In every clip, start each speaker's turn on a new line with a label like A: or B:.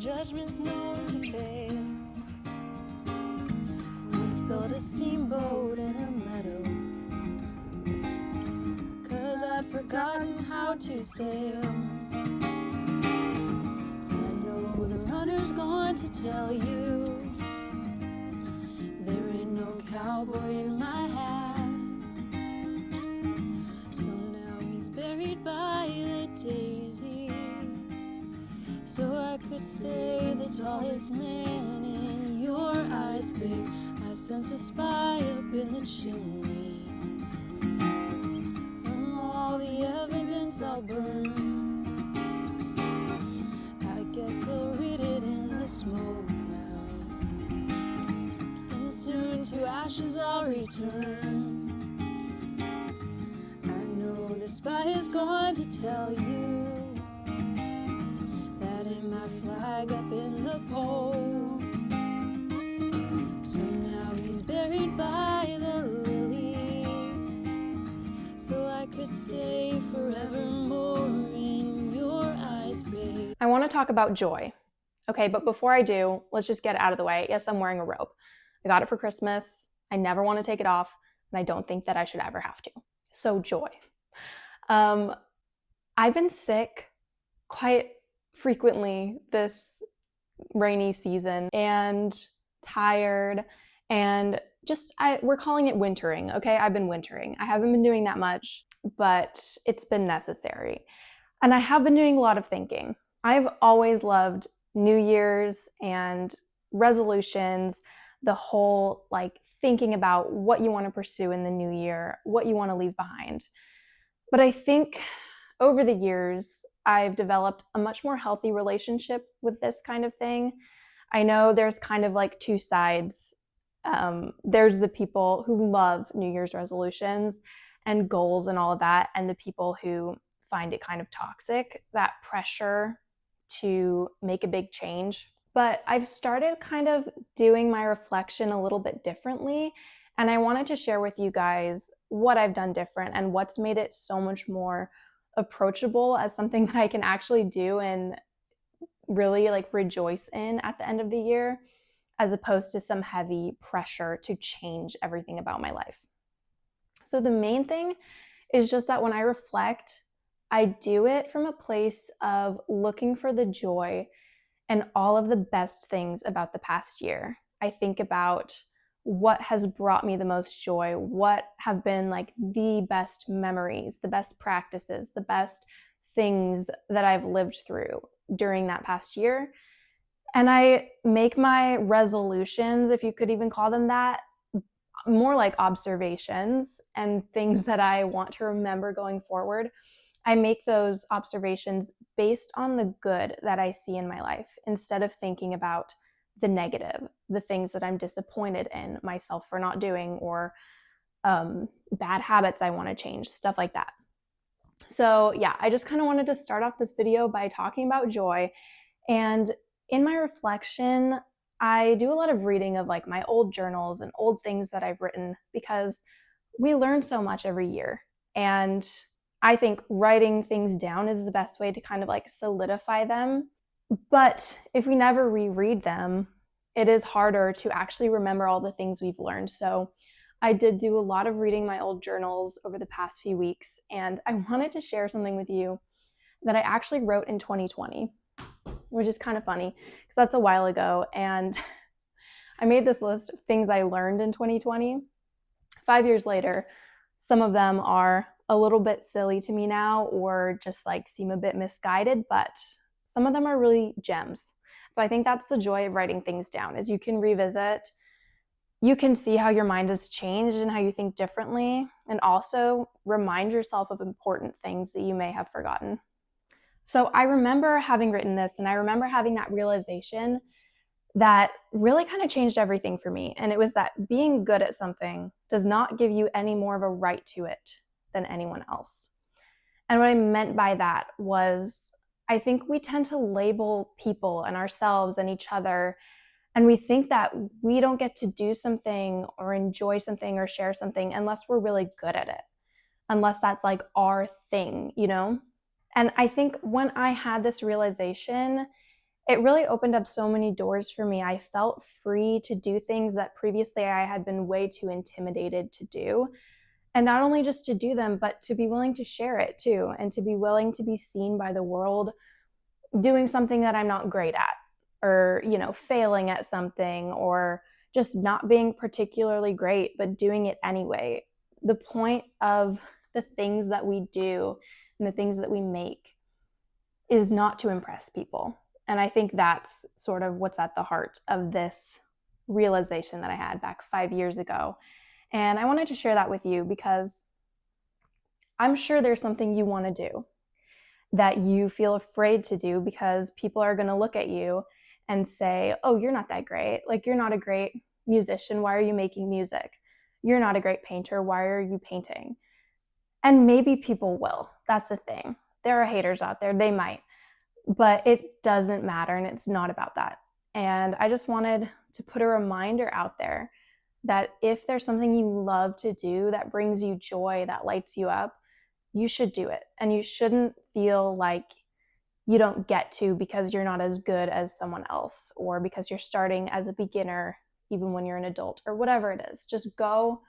A: judgment's known to fail. Once built a steamboat in a meadow, 'cause I'd forgotten how to sail. I know the runner's going to tell you there ain't no cowboy in my hat. So now he's buried by the daisies, so I could stay the tallest man in your eyes, babe. I sense a spy up in the chimney. From all the evidence I'll burn, I guess I'll read it in the smoke now, and soon to ashes I'll return. I know the spy is going to tell you that ain't my flag up in the pole. So now he's buried by the lilies, so I could stay forevermore in your eyes, babe.
B: I want to talk about joy. Okay, but before I do, let's just get it out of the way. Yes, I'm wearing a robe. I got it for Christmas. I never want to take it off, and I don't think that I should ever have to. So joy. I've been sick quite frequently this rainy season and tired, and we're calling it wintering, okay? I've been wintering. I haven't been doing that much, but it's been necessary. And I have been doing a lot of thinking. I've always loved New Year's and resolutions, the whole thinking about what you want to pursue in the new year, what you want to leave behind. But I think over the years, I've developed a much more healthy relationship with this kind of thing. I know there's kind of two sides. There's the people who love New Year's resolutions and goals and all of that, and the people who find it kind of toxic, that pressure to make a big change. But I've started kind of doing my reflection a little bit differently, and I wanted to share with you guys what I've done different and what's made it so much more approachable as something that I can actually do and really rejoice in at the end of the year, as opposed to some heavy pressure to change everything about my life. So the main thing is just that when I reflect, I do it from a place of looking for the joy and all of the best things about the past year. I think about what has brought me the most joy, what have been the best memories, the best practices, the best things that I've lived through during that past year. And I make my resolutions, if you could even call them that, more like observations and things that I want to remember going forward. I make those observations based on the good that I see in my life, instead of thinking about the negative, the things that I'm disappointed in myself for not doing, or bad habits I want to change, stuff like that. So yeah, I just kind of wanted to start off this video by talking about joy. And in my reflection, I do a lot of reading of my old journals and old things that I've written, because we learn so much every year. And I think writing things down is the best way to kind of solidify them. But if we never reread them, it is harder to actually remember all the things we've learned. So I did do a lot of reading my old journals over the past few weeks, and I wanted to share something with you that I actually wrote in 2020, which is kind of funny because that's a while ago. And I made this list of things I learned in 2020. 5 years later, some of them are a little bit silly to me now, or just seem a bit misguided, but some of them are really gems. So I think that's the joy of writing things down, is you can revisit, you can see how your mind has changed and how you think differently, and also remind yourself of important things that you may have forgotten. So I remember having written this, and I remember having that realization that really kind of changed everything for me. And it was that being good at something does not give you any more of a right to it than anyone else. And what I meant by that was, I think we tend to label people and ourselves and each other, and we think that we don't get to do something or enjoy something or share something unless we're really good at it, unless that's our thing, you know? And I think when I had this realization, it really opened up so many doors for me. I felt free to do things that previously I had been way too intimidated to do. And not only just to do them, but to be willing to share it too, and to be willing to be seen by the world doing something that I'm not great at, or, failing at something, or just not being particularly great, but doing it anyway. The point of the things that we do and the things that we make is not to impress people. And I think that's sort of what's at the heart of this realization that I had back 5 years ago. And I wanted to share that with you because I'm sure there's something you want to do that you feel afraid to do because people are going to look at you and say, oh, you're not that great. Like, you're not a great musician. Why are you making music? You're not a great painter. Why are you painting? And maybe people will. That's the thing. There are haters out there. They might. But it doesn't matter, and it's not about that. And I just wanted to put a reminder out there that if there's something you love to do that brings you joy, that lights you up, you should do it. And you shouldn't feel like you don't get to because you're not as good as someone else, or because you're starting as a beginner even when you're an adult, or whatever it is. Just go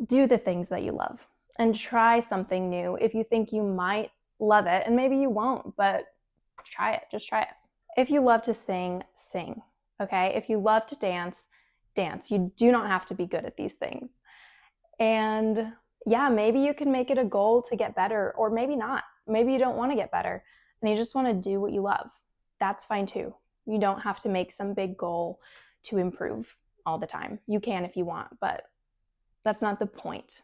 B: do the things that you love and try something new if you think you might love it. And maybe you won't, but try it. Just try it. If you love to sing, sing. Okay? If you love to dance, dance. You do not have to be good at these things. And yeah, maybe you can make it a goal to get better, or maybe not. Maybe you don't want to get better and you just want to do what you love. That's fine too. You don't have to make some big goal to improve all the time. You can if you want, but that's not the point.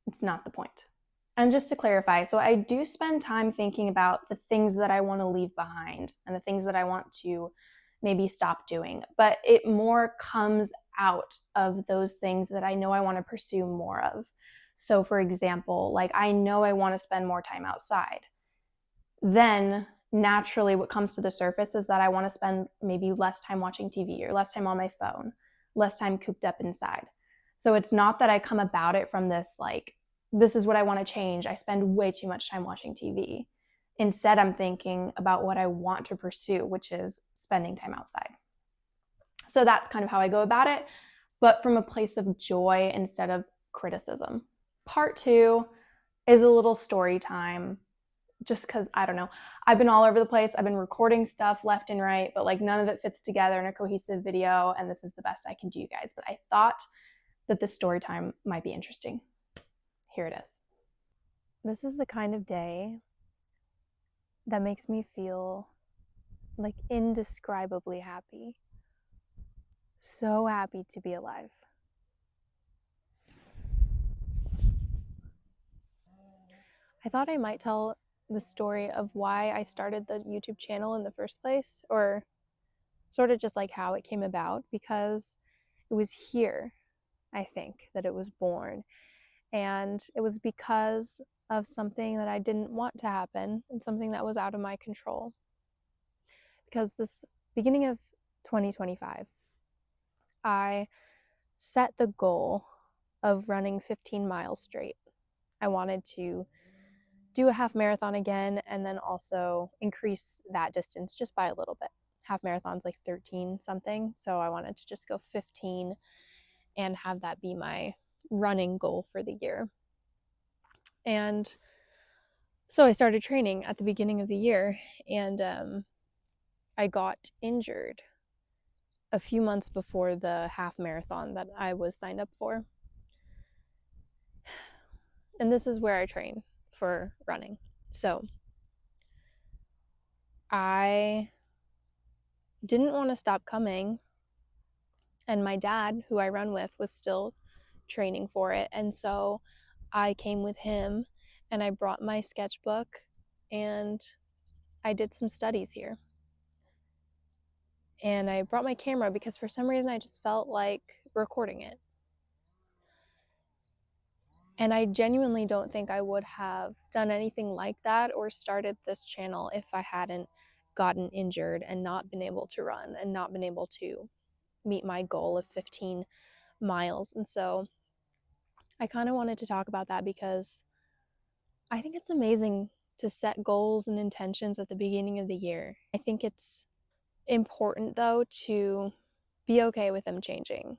B: It's not the point. And just to clarify, so I do spend time thinking about the things that I want to leave behind and the things that I want to maybe stop doing, but it more comes out of those things that I know I want to pursue more of. So for example, like, I know I want to spend more time outside. Then naturally what comes to the surface is that I want to spend maybe less time watching TV, or less time on my phone, less time cooped up inside. So it's not that I come about it from this, like, this is what I want to change. I spend way too much time watching TV. Instead, I'm thinking about what I want to pursue, which is spending time outside. So that's kind of how I go about it, but from a place of joy instead of criticism. Part 2 is a little story time, just because, I don't know, I've been all over the place. I've been recording stuff left and right, but like none of it fits together in a cohesive video, and this is the best I can do, you guys. But I thought that this story time might be interesting. Here it is. This is the kind of day that makes me feel like indescribably happy. So happy to be alive. I thought I might tell the story of why I started the YouTube channel in the first place, or sort of just like how it came about, because it was here, I think, that it was born. And it was because of something that I didn't want to happen, and something that was out of my control. Because this beginning of 2025, I set the goal of running 15 miles straight. I wanted to do a half marathon again, and then also increase that distance just by a little bit. Half marathon's like 13 something, so I wanted to just go 15 and have that be my running goal for the year. And so I started training at the beginning of the year, and I got injured a few months before the half marathon that I was signed up for. And this is where I train for running. So I didn't want to stop coming, and my dad, who I run with, was still training for it. And so I came with him, and I brought my sketchbook, and I did some studies here. And I brought my camera because for some reason I just felt like recording it. And I genuinely don't think I would have done anything like that or started this channel if I hadn't gotten injured and not been able to run and not been able to meet my goal of 15 miles. And so I kind of wanted to talk about that because I think it's amazing to set goals and intentions at the beginning of the year. I think it's important, though, to be okay with them changing.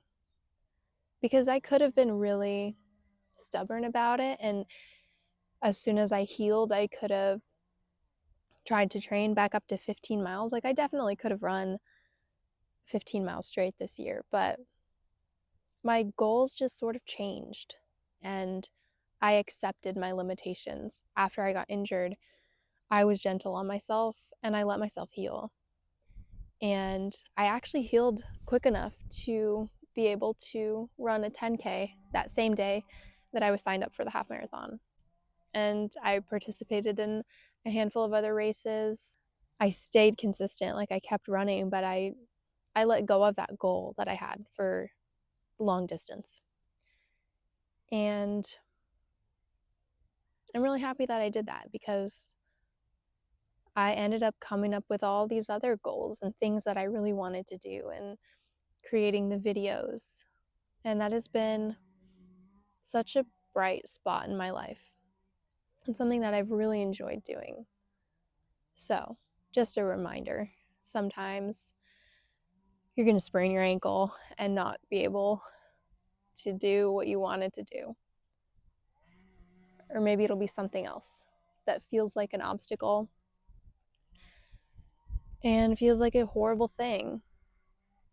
B: Because I could have been really stubborn about it, and as soon as I healed, I could have tried to train back up to 15 miles. Like, I definitely could have run 15 miles straight this year, but my goals just sort of changed, and I accepted my limitations. After I got injured, I was gentle on myself and I let myself heal. And I actually healed quick enough to be able to run a 10K that same day that I was signed up for the half marathon. And I participated in a handful of other races. I stayed consistent, like I kept running, but I let go of that goal that I had for long distance. And I'm really happy that I did that, because I ended up coming up with all these other goals and things that I really wanted to do, and creating the videos. And that has been such a bright spot in my life, and something that I've really enjoyed doing. So, just a reminder, sometimes you're going to sprain your ankle and not be able to do what you wanted to do. Or maybe it'll be something else that feels like an obstacle and feels like a horrible thing,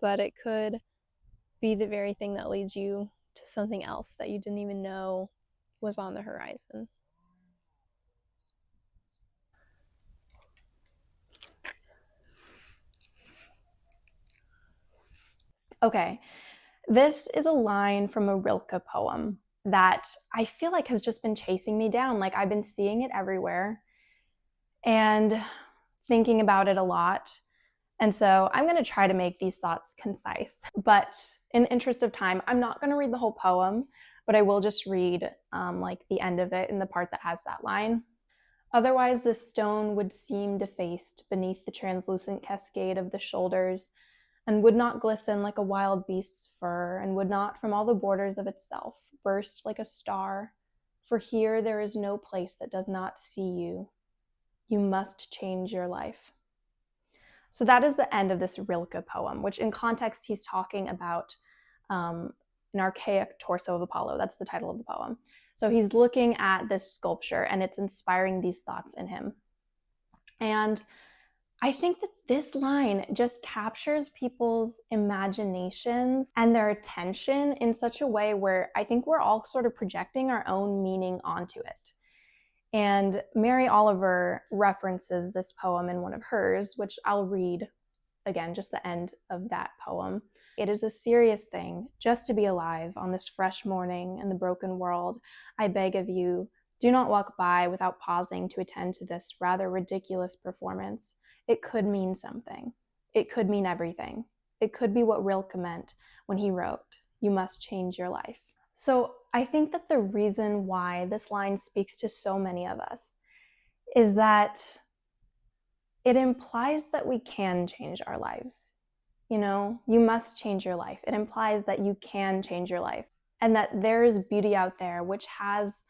B: but it could be the very thing that leads you to something else that you didn't even know was on the horizon. Okay, this is a line from a Rilke poem that I feel like has just been chasing me down. Like, I've been seeing it everywhere and thinking about it a lot. And so I'm going to try to make these thoughts concise. But in the interest of time, I'm not going to read the whole poem, but I will just read like the end of it and the part that has that line. Otherwise, the stone would seem defaced beneath the translucent cascade of the shoulders, and would not glisten like a wild beast's fur, and would not from all the borders of itself burst like a star. For here there is no place that does not see you. You must change your life. So that is the end of this Rilke poem, which in context he's talking about an archaic torso of Apollo. That's the title of the poem. So he's looking at this sculpture and it's inspiring these thoughts in him. And I think that this line just captures people's imaginations and their attention in such a way where I think we're all sort of projecting our own meaning onto it. And Mary Oliver references this poem in one of hers, which I'll read again, just the end of that poem. It is a serious thing just to be alive on this fresh morning in the broken world. I beg of you, do not walk by without pausing to attend to this rather ridiculous performance. It could mean something. It could mean everything. It could be what Rilke meant when he wrote, "You must change your life." So I think that the reason why this line speaks to so many of us is that it implies that we can change our lives. You know, you must change your life. It implies that you can change your life, and that there's beauty out there which has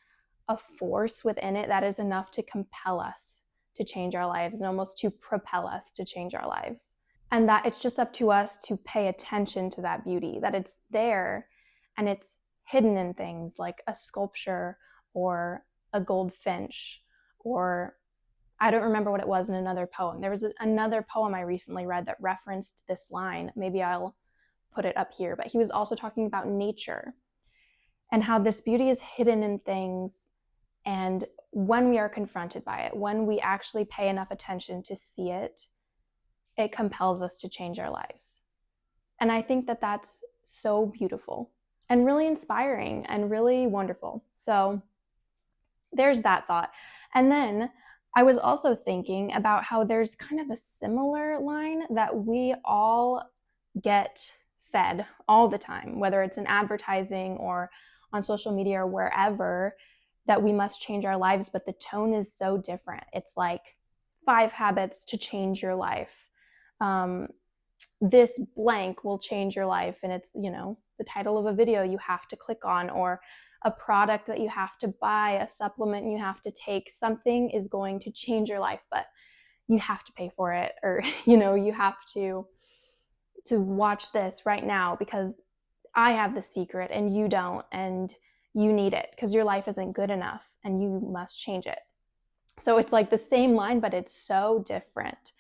B: a force within it that is enough to compel us to change our lives and almost to propel us to change our lives. And that it's just up to us to pay attention to that beauty, that it's there and it's hidden in things like a sculpture or a goldfinch, or I don't remember what it was in another poem. There was another poem I recently read that referenced this line. Maybe I'll put it up here, but he was also talking about nature and how this beauty is hidden in things. And when we are confronted by it, when we actually pay enough attention to see it, it compels us to change our lives. And I think that that's so beautiful and really inspiring and really wonderful. So there's that thought. And then I was also thinking about how there's kind of a similar line that we all get fed all the time, whether it's in advertising or on social media or wherever, that we must change our lives, but the tone is so different. It's like 5 habits to change your life. This blank will change your life. And it's, you know, the title of a video you have to click on, or a product that you have to buy, a supplement you have to take. Something is going to change your life, but you have to pay for it, or, you have to watch this right now because I have the secret and you don't, and you need it because your life isn't good enough and you must change it. So it's like the same line, but it's so different.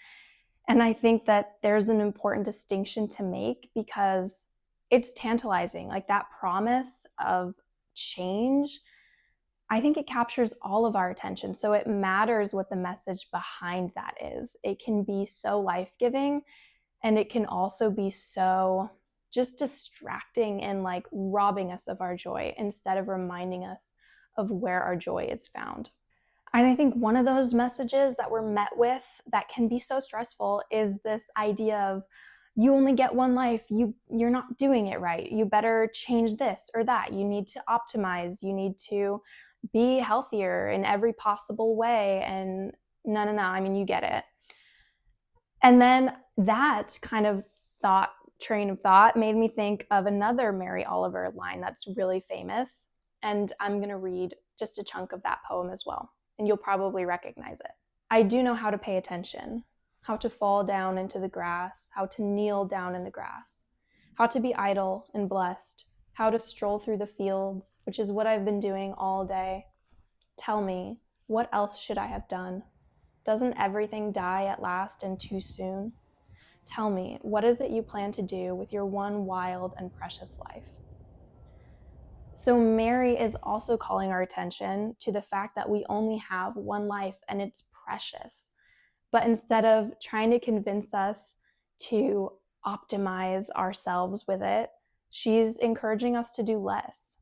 B: And I think that there's an important distinction to make because it's tantalizing. Like that promise of change, I think it captures all of our attention. So it matters what the message behind that is. It can be so life-giving, and it can also be so just distracting and like robbing us of our joy instead of reminding us of where our joy is found. And I think one of those messages that we're met with that can be so stressful is this idea of, you only get one life, you're not doing it right, you better change this or that, you need to optimize, you need to be healthier in every possible way, and no, I mean, you get it. And then that kind of train of thought made me think of another Mary Oliver line that's really famous, and I'm going to read just a chunk of that poem as well, and you'll probably recognize it. I do know how to pay attention, how to fall down into the grass, how to kneel down in the grass, how to be idle and blessed, how to stroll through the fields, which is what I've been doing all day. Tell me, what else should I have done? Doesn't everything die at last and too soon? Tell me, what is it you plan to do with your one wild and precious life? So Mary is also calling our attention to the fact that we only have one life and it's precious. But instead of trying to convince us to optimize ourselves with it, she's encouraging us to do less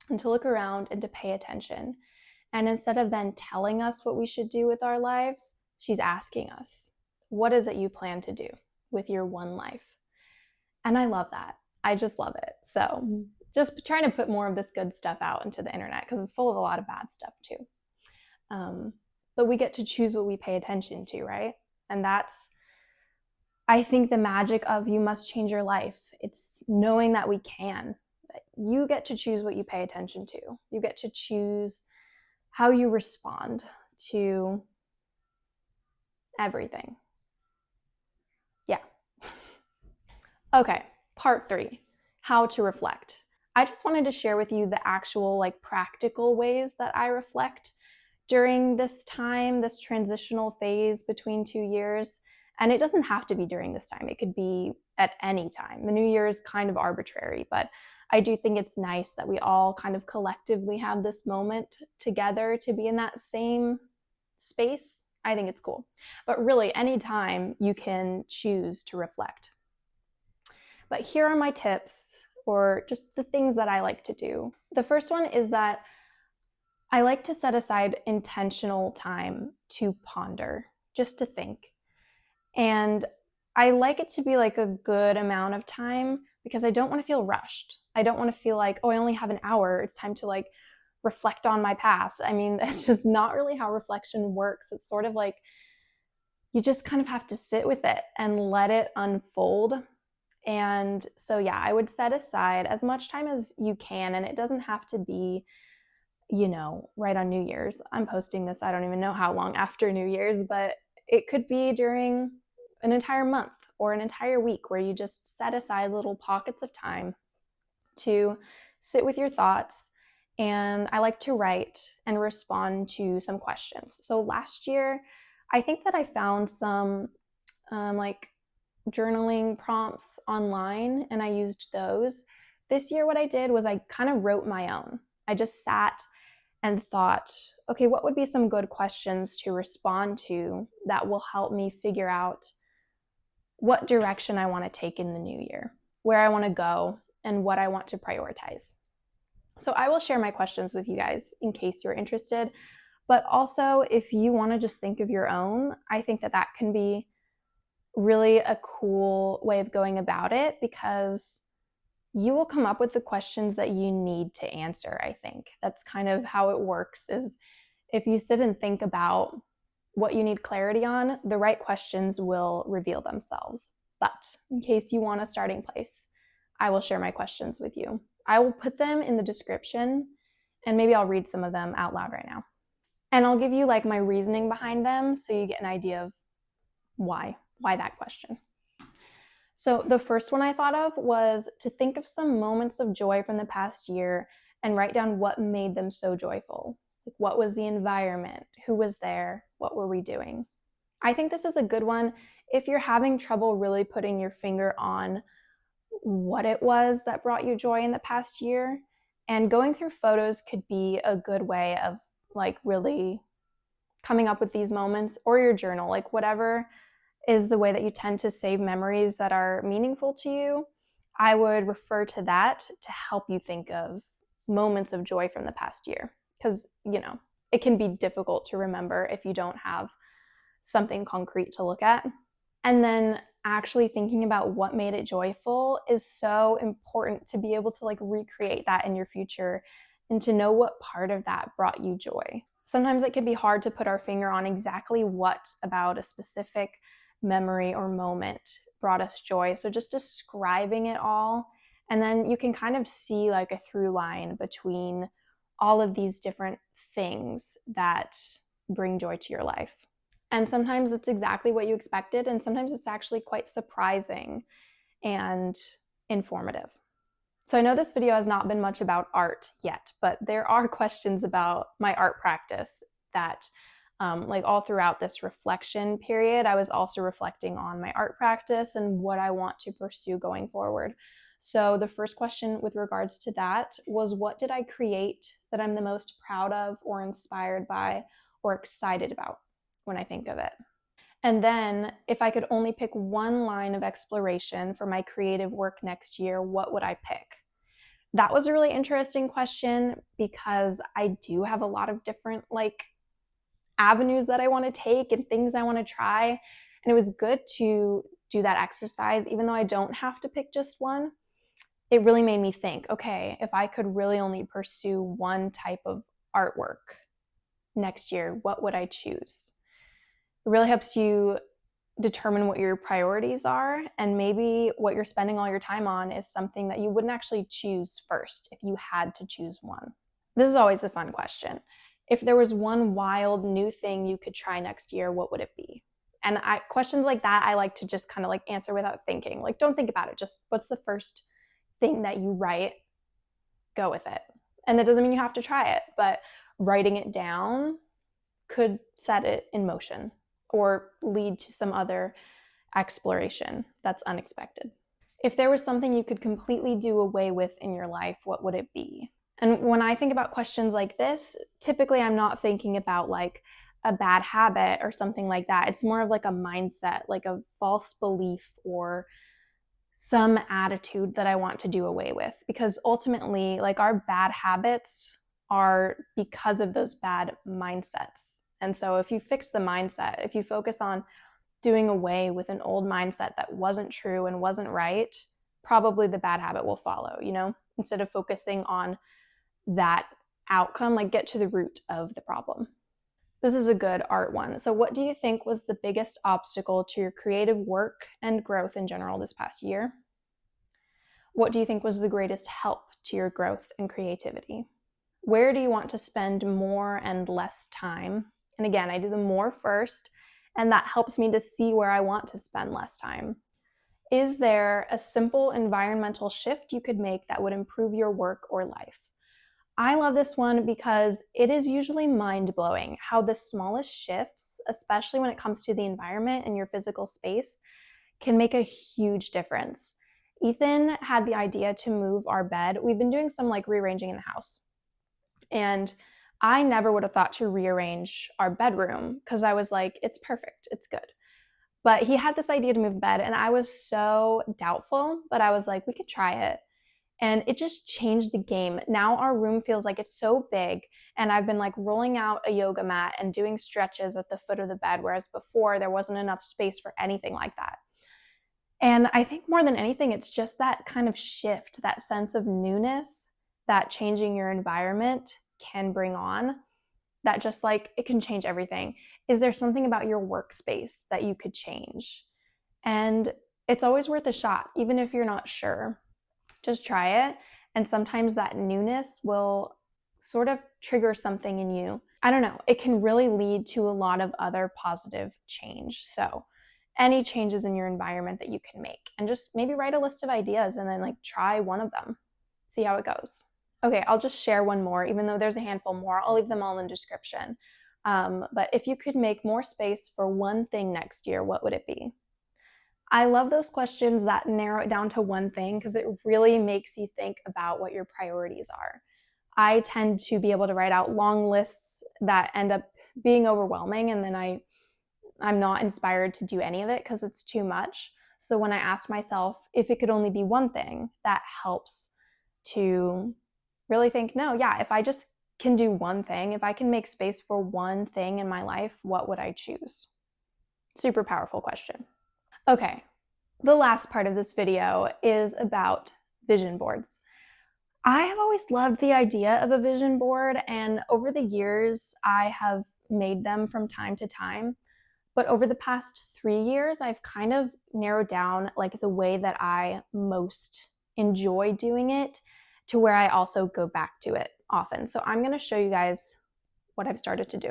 B: and to look around and to pay attention. And instead of then telling us what we should do with our lives, she's asking us, what is it you plan to do with your one life? And I love that. I just love it. So just trying to put more of this good stuff out into the internet because it's full of a lot of bad stuff too. But we get to choose what we pay attention to, right? And that's, I think, the magic of You Must Change Your Life. It's knowing that we can. That you get to choose what you pay attention to. You get to choose how you respond to everything. Yeah. Okay, part 3, how to reflect. I just wanted to share with you the actual practical ways that I reflect during this time, this transitional phase between 2 years. And it doesn't have to be during this time. It could be at any time. The new year is kind of arbitrary, but I do think it's nice that we all kind of collectively have this moment together to be in that same space. I think it's cool. But really, anytime you can choose to reflect. But here are my tips, or just the things that I like to do. The first one is that I like to set aside intentional time to ponder, just to think. And I like it to be a good amount of time because I don't want to feel rushed. I don't want to feel like, oh, I only have an hour. It's time to reflect on my past. I mean, that's just not really how reflection works. It's sort of you just kind of have to sit with it and let it unfold. And so, yeah, I would set aside as much time as you can. And it doesn't have to be, right on New Year's. I'm posting this, I don't even know how long after New Year's, but it could be during an entire month or an entire week where you just set aside little pockets of time to sit with your thoughts. And I like to write and respond to some questions. So last year, I think that I found some journaling prompts online and I used those. This year, what I did was I kind of wrote my own. I just sat and thought, okay, what would be some good questions to respond to that will help me figure out what direction I want to take in the new year, where I want to go, and what I want to prioritize. So I will share my questions with you guys in case you're interested. But also, if you want to just think of your own, I think that that can be really a cool way of going about it because you will come up with the questions that you need to answer, I think. That's kind of how it works, is if you sit and think about what you need clarity on, the right questions will reveal themselves. But in case you want a starting place, I will share my questions with you. I will put them in the description, and maybe I'll read some of them out loud right now. And I'll give you my reasoning behind them so you get an idea of Why that question? So the first one I thought of was to think of some moments of joy from the past year and write down what made them so joyful. Like, what was the environment? Who was there? What were we doing? I think this is a good one if you're having trouble really putting your finger on what it was that brought you joy in the past year. And going through photos could be a good way of like really coming up with these moments, or your journal, like whatever is the way that you tend to save memories that are meaningful to you. I would refer to that to help you think of moments of joy from the past year, because, it can be difficult to remember if you don't have something concrete to look at. And then actually thinking about what made it joyful is so important to be able to like recreate that in your future and to know what part of that brought you joy. Sometimes it can be hard to put our finger on exactly what about a specific memory or moment brought us joy. So just describing it all, and then you can kind of see like a through line between all of these different things that bring joy to your life. And sometimes it's exactly what you expected, and sometimes it's actually quite surprising and informative. So I know this video has not been much about art yet, but there are questions about my art practice that like all throughout this reflection period, I was also reflecting on my art practice and what I want to pursue going forward. So the first question with regards to that was, what did I create that I'm the most proud of or inspired by or excited about when I think of it? And then if I could only pick one line of exploration for my creative work next year, what would I pick? That was a really interesting question because I do have a lot of different like avenues that I want to take and things I want to try. And it was good to do that exercise, even though I don't have to pick just one. It really made me think, okay, if I could really only pursue one type of artwork next year, what would I choose? It really helps you determine what your priorities are, and maybe what you're spending all your time on is something that you wouldn't actually choose first if you had to choose one. This is always a fun question. If there was one wild new thing you could try next year, what would it be? And questions like that, I like to just kind of like answer without thinking. Like, don't think about it. Just what's the first thing that you write? Go with it. And that doesn't mean you have to try it, but writing it down could set it in motion or lead to some other exploration that's unexpected. If there was something you could completely do away with in your life, what would it be? And when I think about questions like this, typically I'm not thinking about like a bad habit or something like that. It's more of like a mindset, like a false belief or some attitude that I want to do away with. Because ultimately, like, our bad habits are because of those bad mindsets. And so if you fix the mindset, if you focus on doing away with an old mindset that wasn't true and wasn't right, probably the bad habit will follow, instead of focusing on that outcome, like get to the root of the problem. This is a good art one. So what do you think was the biggest obstacle to your creative work and growth in general this past year? What do you think was the greatest help to your growth and creativity? Where do you want to spend more and less time? And again, I do the more first, and that helps me to see where I want to spend less time. Is there a simple environmental shift you could make that would improve your work or life? I love this one because it is usually mind-blowing how the smallest shifts, especially when it comes to the environment and your physical space, can make a huge difference. Ethan had the idea to move our bed. We've been doing some like rearranging in the house. And I never would have thought to rearrange our bedroom because I was like, it's perfect, it's good. But he had this idea to move the bed, and I was so doubtful, but I was like, we could try it. And it just changed the game. Now our room feels like it's so big, and I've been like rolling out a yoga mat and doing stretches at the foot of the bed, whereas before there wasn't enough space for anything like that. And I think more than anything, it's just that kind of shift, that sense of newness that changing your environment can bring on, that just like it can change everything. Is there something about your workspace that you could change? And it's always worth a shot, even if you're not sure. Just try it, and sometimes that newness will sort of trigger something in you. I don't know, it can really lead to a lot of other positive change. So any changes in your environment that you can make, and just maybe write a list of ideas and then like try one of them, see how it goes. Okay, I'll just share one more, even though there's a handful more. I'll leave them all in the description. But if you could make more space for one thing next year, what would it be? I love those questions that narrow it down to one thing because it really makes you think about what your priorities are. I tend to be able to write out long lists that end up being overwhelming, and then I'm not inspired to do any of it because it's too much. So when I ask myself if it could only be one thing, that helps to really think, no, yeah, if I just can do one thing, if I can make space for one thing in my life, what would I choose? Super powerful question. Okay, the last part of this video is about vision boards. I have always loved the idea of a vision board, and over the years, I have made them from time to time. But over the past 3 years, I've kind of narrowed down like the way that I most enjoy doing it to where I also go back to it often. So I'm going to show you guys what I've started to do.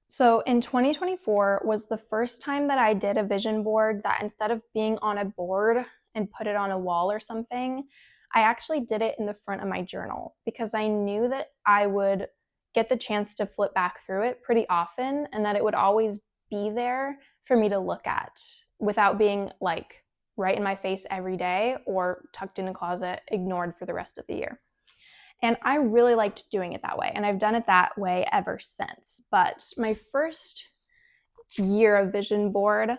B: So in 2024 was the first time that I did a vision board that instead of being on a board and put it on a wall or something, I actually did it in the front of my journal because I knew that I would get the chance to flip back through it pretty often and that it would always be there for me to look at without being like right in my face every day or tucked in a closet, ignored for the rest of the year. And I really liked doing it that way. And I've done it that way ever since. But my first year of vision board,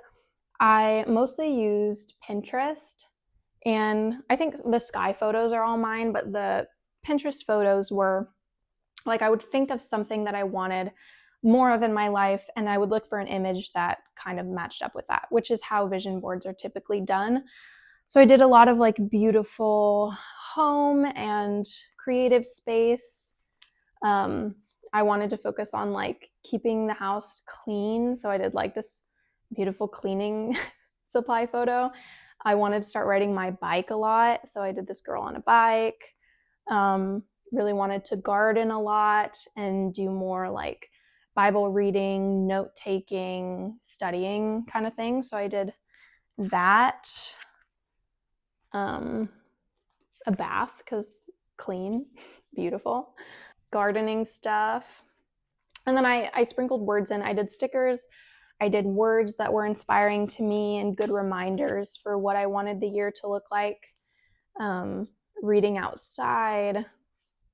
B: I mostly used Pinterest. And I think the sky photos are all mine, but the Pinterest photos were like I would think of something that I wanted more of in my life, and I would look for an image that kind of matched up with that, which is how vision boards are typically done. So I did a lot of like beautiful home and creative space. I wanted to focus on like keeping the house clean. So I did like this beautiful cleaning supply photo. I wanted to start riding my bike a lot. So I did this girl on a bike. Really wanted to garden a lot and do more like Bible reading, note taking, studying kind of thing. So I did that. A bath because clean, beautiful, gardening stuff. And then I sprinkled words in. I did stickers. I did words that were inspiring to me and good reminders for what I wanted the year to look like. Reading outside,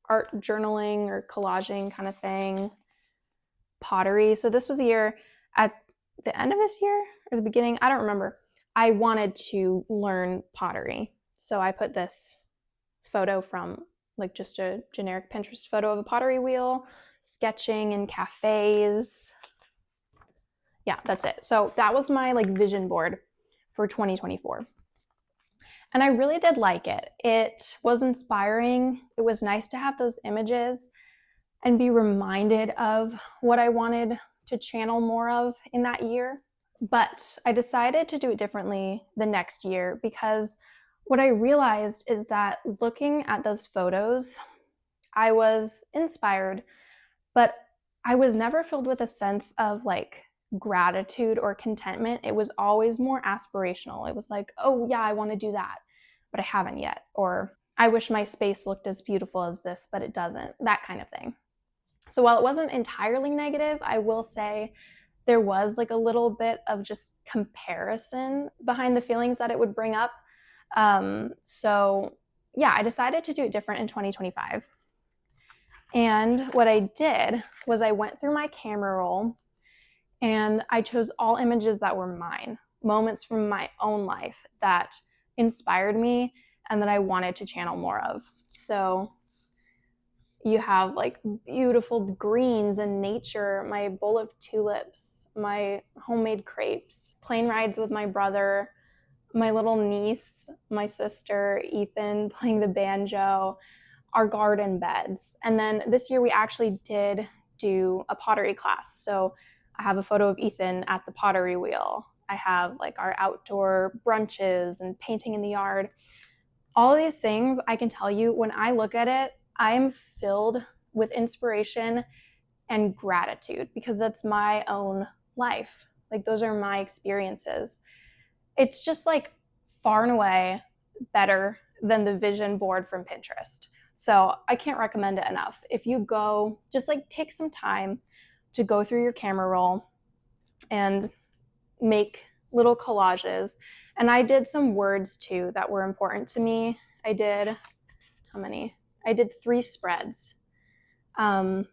B: art journaling or collaging kind of thing, pottery. So this was a year at the end of this year or the beginning, I don't remember. I wanted to learn pottery. So I put this photo from like just a generic Pinterest photo of a pottery wheel, sketching in cafes. Yeah, that's it. So that was my like vision board for 2024. And I really did like it. It was inspiring. It was nice to have those images and be reminded of what I wanted to channel more of in that year. But I decided to do it differently the next year because what I realized is that looking at those photos, I was inspired, but I was never filled with a sense of like gratitude or contentment. It was always more aspirational. It was like, oh yeah, I want to do that, but I haven't yet. Or I wish my space looked as beautiful as this, but it doesn't. That kind of thing. So while it wasn't entirely negative, I will say there was like a little bit of just comparison behind the feelings that it would bring up. So yeah, I decided to do it different in 2025. And what I did was I went through my camera roll and I chose all images that were mine, moments from my own life that inspired me and that I wanted to channel more of. So you have like beautiful greens and nature, my bowl of tulips, my homemade crepes, plane rides with my brother, my little niece, my sister, Ethan playing the banjo, our garden beds. And then this year we actually did do a pottery class. So I have a photo of Ethan at the pottery wheel. I have like our outdoor brunches and painting in the yard. All of these things, I can tell you, when I look at it, I'm filled with inspiration and gratitude because that's my own life. Like those are my experiences. It's just like far and away better than the vision board from Pinterest. So I can't recommend it enough. If you go, just like take some time to go through your camera roll and make little collages. And I did some words too that were important to me. I did, how many? I did 3 spreads. And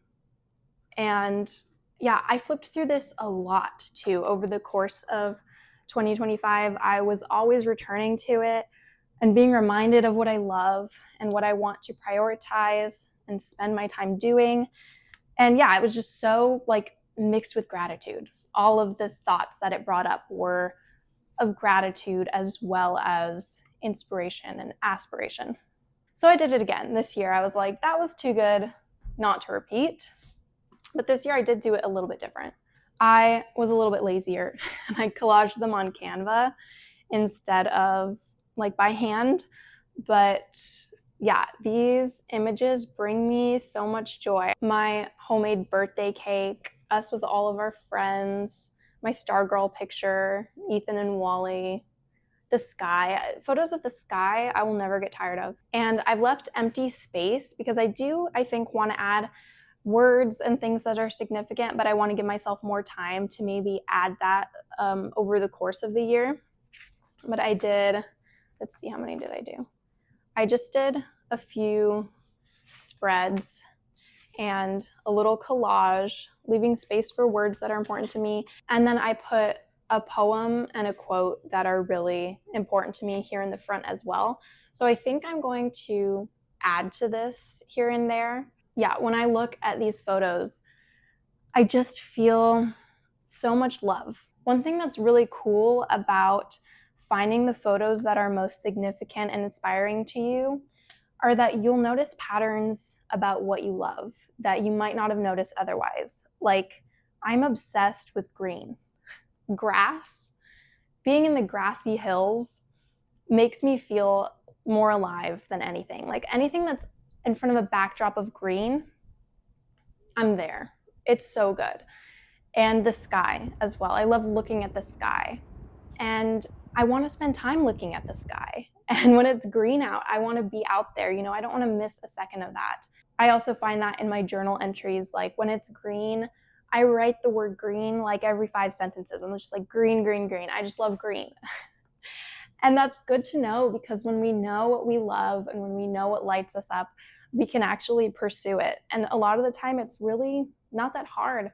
B: yeah, I flipped through this a lot too over the course of 2025. I was always returning to it and being reminded of what I love and what I want to prioritize and spend my time doing. And yeah, it was just so like mixed with gratitude. All of the thoughts that it brought up were of gratitude as well as inspiration and aspiration. So I did it again this year. I was like, that was too good not to repeat. But this year I did do it a little bit different. I was a little bit lazier and I collaged them on Canva instead of like by hand. But yeah, these images bring me so much joy. My homemade birthday cake, us with all of our friends, my Stargirl picture, Ethan and Wally, the sky. Photos of the sky I will never get tired of. And I've left empty space because I think, want to add words and things that are significant, but I want to give myself more time to maybe add that over the course of the year. But I did, let's see, how many did I do? I just did a few spreads and a little collage, leaving space for words that are important to me. And then I put a poem and a quote that are really important to me here in the front as well. So I think I'm going to add to this here and there. Yeah, when I look at these photos, I just feel so much love. One thing that's really cool about finding the photos that are most significant and inspiring to you are that you'll notice patterns about what you love that you might not have noticed otherwise. Like, I'm obsessed with green. Grass, being in the grassy hills makes me feel more alive than anything. Like anything that's in front of a backdrop of green, I'm there. It's so good. And the sky as well. I love looking at the sky. And I want to spend time looking at the sky. And when it's green out, I want to be out there. I don't want to miss a second of that. I also find that in my journal entries, like when it's green, I write the word green like every 5 sentences. I'm just like green, green, green. I just love green. And that's good to know because when we know what we love and when we know what lights us up, we can actually pursue it. And a lot of the time, it's really not that hard.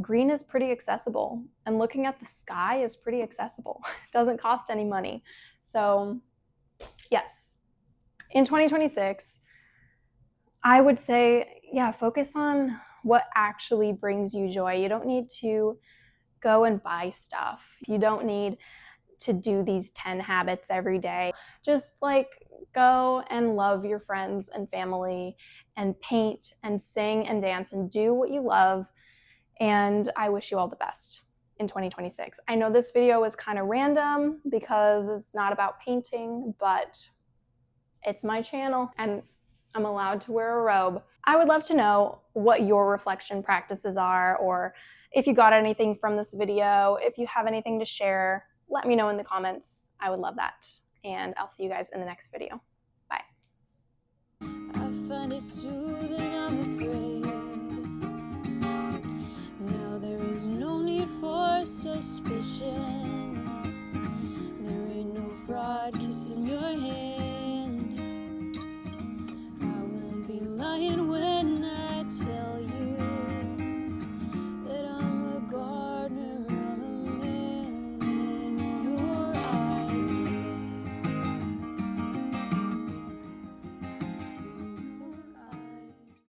B: Green is pretty accessible, and looking at the sky is pretty accessible. It doesn't cost any money. So yes, in 2026, I would say, yeah, focus on what actually brings you joy. You don't need to go and buy stuff. You don't need to do these 10 habits every day. Just like go and love your friends and family and paint and sing and dance and do what you love. And I wish you all the best in 2026. I know this video was kind of random because it's not about painting, but it's my channel and I'm allowed to wear a robe. I would love to know what your reflection practices are, or if you got anything from this video, if you have anything to share, let me know in the comments. I would love that. And I'll see you guys in the next video. Bye.
A: I find it soothing, I'm afraid. Now there is no need for suspicion. There ain't no fraud kissing your hand. I won't be lying